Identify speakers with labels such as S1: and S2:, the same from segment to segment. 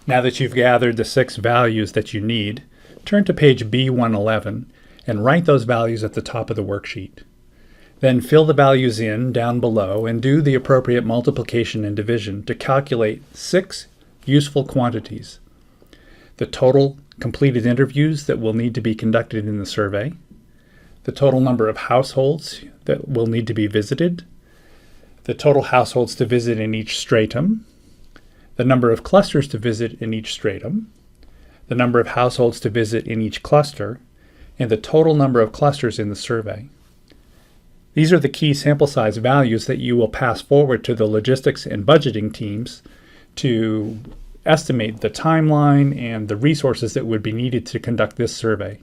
S1: Now that you've gathered the 6 values that you need, turn to page B111 and write those values at the top of the worksheet. Then fill the values in down below and do the appropriate multiplication and division to calculate 6 useful quantities: the total completed interviews that will need to be conducted in the survey, the total number of households that will need to be visited, the total households to visit in each stratum, the number of clusters to visit in each stratum, the number of households to visit in each cluster, and the total number of clusters in the survey. These are the key sample size values that you will pass forward to the logistics and budgeting teams to estimate the timeline and the resources that would be needed to conduct this survey.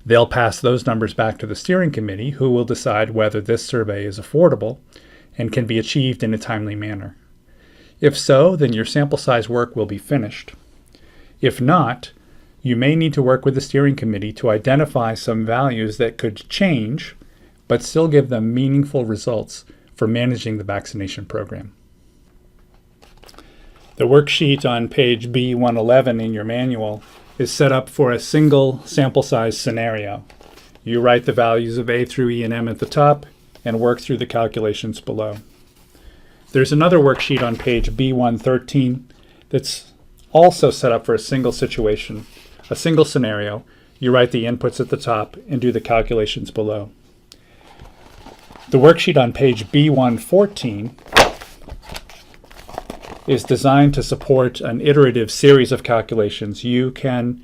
S1: They'll pass those numbers back to the steering committee, who will decide whether this survey is affordable and can be achieved in a timely manner. If so, then your sample size work will be finished. If not, you may need to work with the steering committee to identify some values that could change, but still give them meaningful results for managing the vaccination program. The worksheet on page B111 in your manual is set up for a single sample size scenario. You write the values of A through E and M at the top and work through the calculations below. There's another worksheet on page B113 that's also set up for a single situation, a single scenario. You write the inputs at the top and do the calculations below. The worksheet on page B114 is designed to support an iterative series of calculations. You can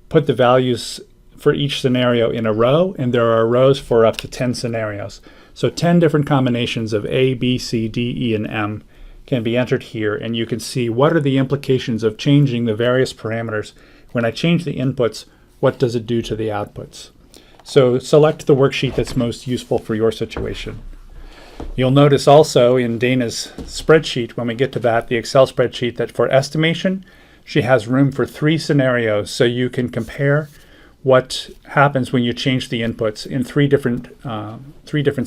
S1: put the values for each scenario in a row, and there are rows for up to 10 scenarios. So 10 different combinations of A, B, C, D, E, and M can be entered here, and you can see what are the implications of changing the various parameters. When I change the inputs, what does it do to the outputs? So select the worksheet that's most useful for your situation. You'll notice also in Dana's spreadsheet, when we get to that, the Excel spreadsheet, that for estimation, she has room for 3 scenarios, so you can compare what happens when you change the inputs in three different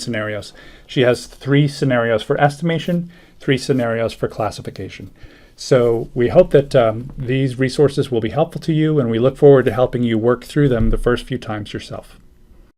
S1: scenarios. She has 3 scenarios for estimation, 3 scenarios for classification. So we hope that these resources will be helpful to you, and we look forward to helping you work through them the first few times yourself.